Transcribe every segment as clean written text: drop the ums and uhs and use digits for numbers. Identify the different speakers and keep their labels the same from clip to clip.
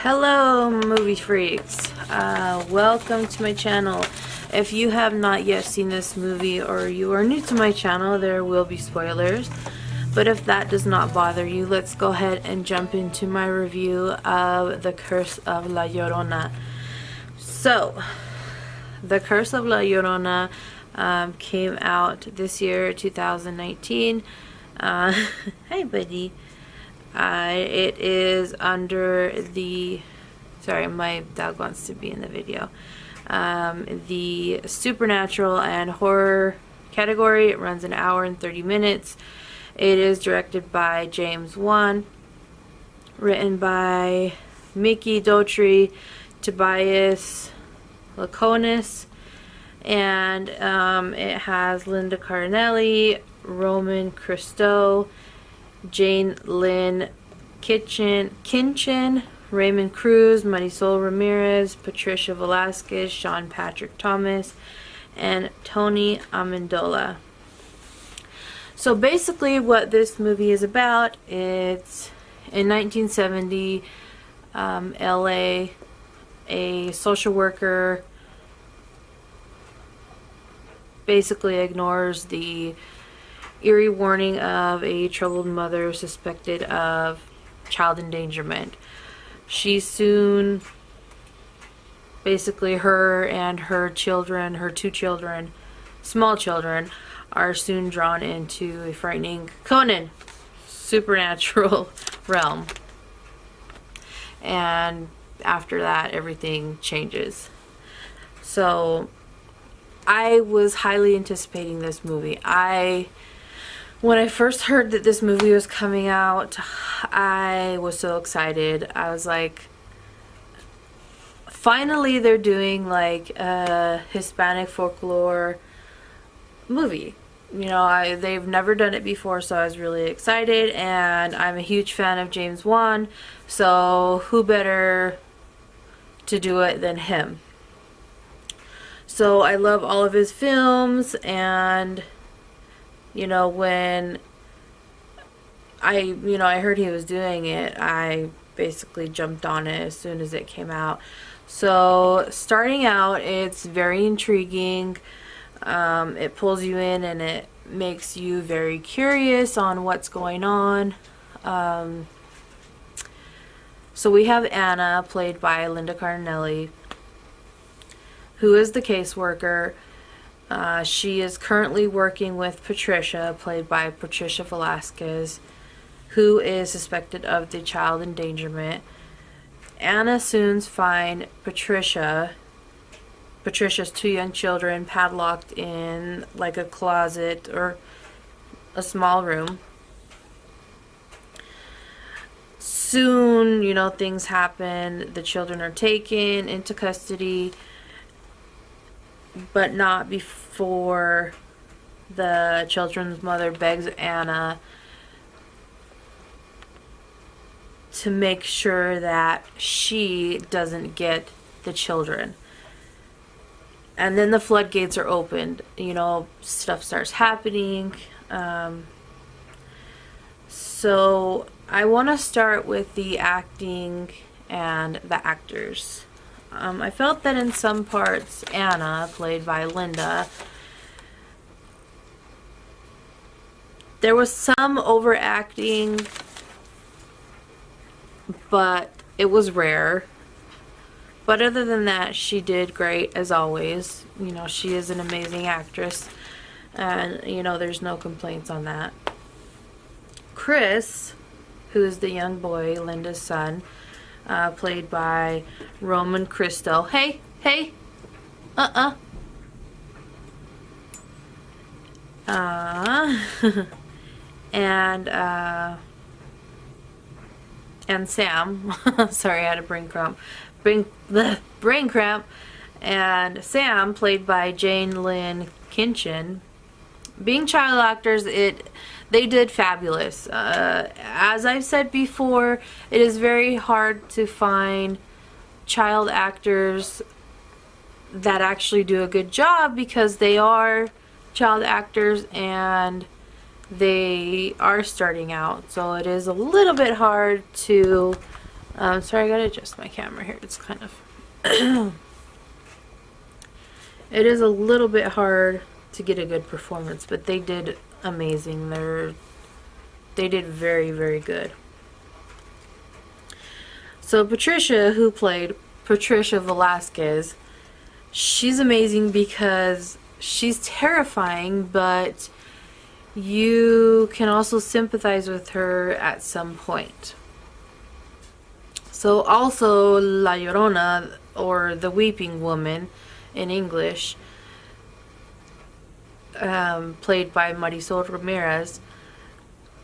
Speaker 1: Hello movie freaks, welcome to my channel. If you have not yet seen this movie or you are new to my channel, there will be spoilers, but if that does not bother you, let's go ahead and jump into my review of The Curse of La Llorona. So The Curse of La Llorona came out this year, 2019. Hi buddy. It is under the, sorry, my dog wants to be in the video, the supernatural and horror category. It runs an hour and 30 minutes. It is directed by James Wan, written by Mickey Dougherty, Tobias Laconis, and it has Linda Cardellini, Roman Christo, Jane Lynn Kinchin, Raymond Cruz, Marisol Ramirez, Patricia Velasquez, Sean Patrick Thomas, and Tony Amendola. So basically what this movie is about, it's in 1970, LA, a social worker basically ignores the eerie warning of a troubled mother suspected of child endangerment. She soon, basically her and her children, her two children, small children, are soon drawn into a frightening Conan supernatural realm. And after that, everything changes. So I was highly anticipating this movie. When I first heard that this movie was coming out, I was so excited. I was like, finally they're doing like a Hispanic folklore movie. You know, they've never done it before, so I was really excited, and I'm a huge fan of James Wan, so who better to do it than him? So I love all of his films, and you know, when I heard he was doing it, I basically jumped on it as soon as it came out. So starting out, it's very intriguing. It pulls you in and it makes you very curious on what's going on. So we have Anna, played by Linda Cardellini, who is the caseworker. She is currently working with Patricia, played by Patricia Velasquez, who is suspected of the child endangerment. Anna soon finds Patricia's two young children padlocked in like a closet or a small room. Soon, you know, things happen. The children are taken into custody, but not before the children's mother begs Anna to make sure that she doesn't get the children. And then the floodgates are opened. You know, stuff starts happening. So I want to start with the acting and the actors. I felt that in some parts, Anna, played by Linda, there was some overacting, but it was rare. But other than that, she did great as always. You know, she is an amazing actress, and you know, there's no complaints on that. Chris, who is the young boy, Linda's son, played by Roman Christo. Hey, and Sam. Sorry, I had a brain cramp. And Sam, played by Jane Lynn Kinchin. Being child actors, they did fabulous. As I've said before, it is very hard to find child actors that actually do a good job, because they are child actors and they are starting out. So it is a little bit hard to Sorry, I gotta adjust my camera here. It's kind of it is a little bit hard to get a good performance, but they did amazing. They did very, very good. So Patricia, who played Patricia Velasquez, she's amazing because she's terrifying, but you can also sympathize with her at some point. So also La Llorona, or the Weeping Woman in English, played by Marisol Ramirez.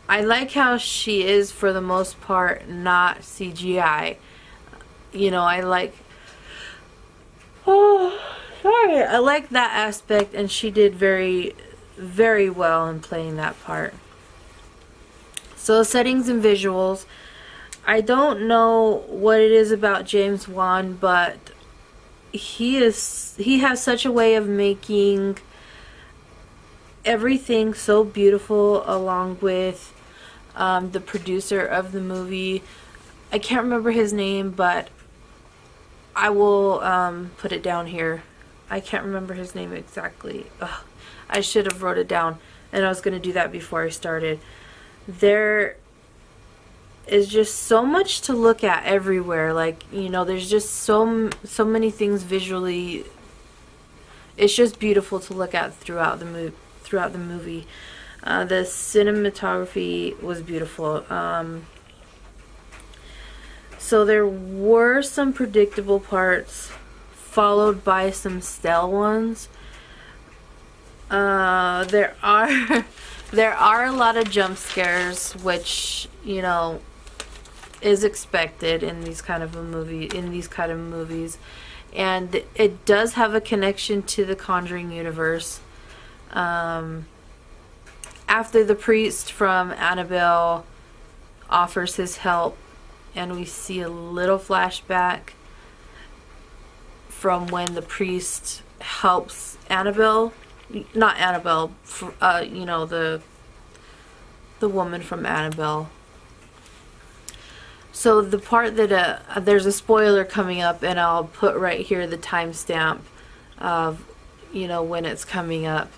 Speaker 1: I like how she is, for the most part, not CGI. You know, I like that aspect, and she did very, very well in playing that part. So settings and visuals. I don't know what it is about James Wan, but he has such a way of making everything so beautiful, along with the producer of the movie. I can't remember his name, but I will put it down here. I can't remember his name exactly. Ugh, I should have wrote it down, and I was going to do that before I started. There is just so much to look at everywhere. Like, you know, there's just so many things visually. It's just beautiful to look at throughout the movie. The cinematography was beautiful. So there were some predictable parts, followed by some stale ones. There are a lot of jump scares, which, you know, is expected in these kind of movies, and it does have a connection to the Conjuring universe. After the priest from Annabelle offers his help, and we see a little flashback from when the priest helps Annabelle, not Annabelle, you know, the woman from Annabelle. So the part that there's a spoiler coming up, and I'll put right here the timestamp of, you know, when it's coming up.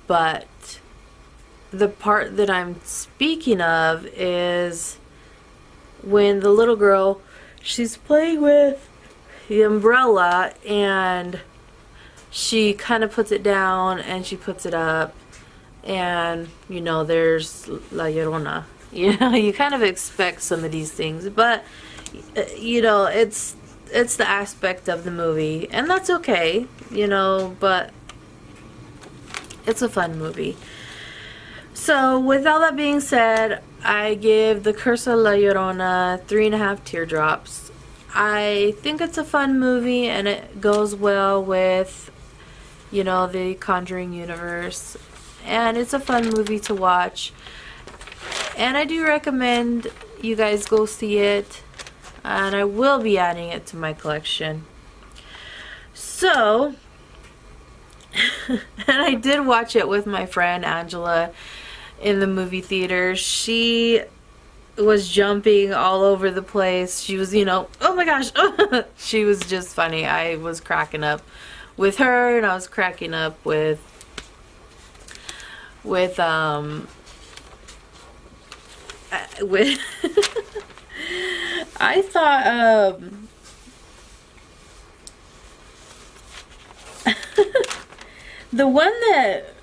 Speaker 1: But the part that I'm speaking of is when the little girl, she's playing with the umbrella, and she kind of puts it down and she puts it up, and, you know, there's La Llorona. You know, you kind of expect some of these things, but, you know, it's the aspect of the movie, and that's okay, you know, but it's a fun movie. So with all that being said, I give The Curse of La Llorona 3.5 teardrops. I think it's a fun movie, and it goes well with, you know, the Conjuring universe, and it's a fun movie to watch. And I do recommend you guys go see it, and I will be adding it to my collection. So, and I did watch it with my friend Angela in the movie theater. She was jumping all over the place. She was, you know, oh my gosh. She was just funny. I was cracking up with her, and I was cracking up with I thought the one that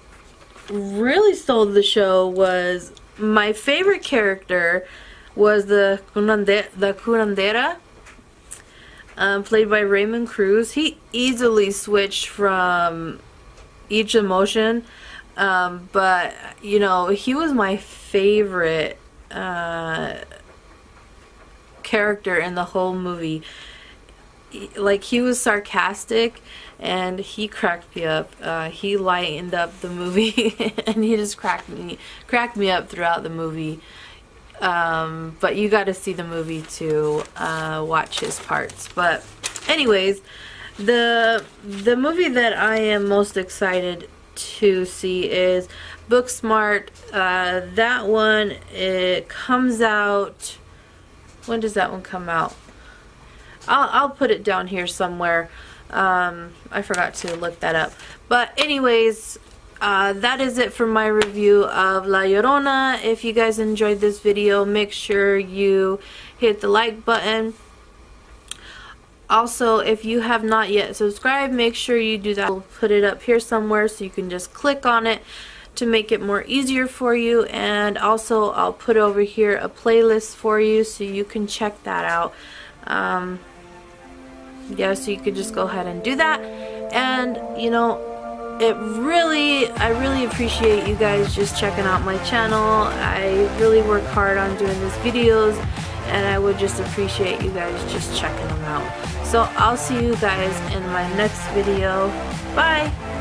Speaker 1: really stole the show was, my favorite character was the curandera, played by Raymond Cruz. He easily switched from each emotion, but, you know, he was my favorite character in the whole movie. Like, he was sarcastic, and he cracked me up. He lightened up the movie, and he just cracked me up throughout the movie. But you got to see the movie to watch his parts. But anyways, the movie that I am most excited to see is Booksmart. That one, it comes out When does that one come out? I'll put it down here somewhere. I forgot to look that up. But anyways, that is it for my review of La Llorona. If you guys enjoyed this video, make sure you hit the like button. Also, if you have not yet subscribed, make sure you do that. I'll put it up here somewhere so you can just click on it to make it more easier for you. And also, I'll put over here a playlist for you so you can check that out. Yeah, so you could just go ahead and do that. And you know, I really appreciate you guys just checking out my channel. I really work hard on doing these videos, and I would just appreciate you guys just checking them out. So I'll see you guys in my next video. Bye.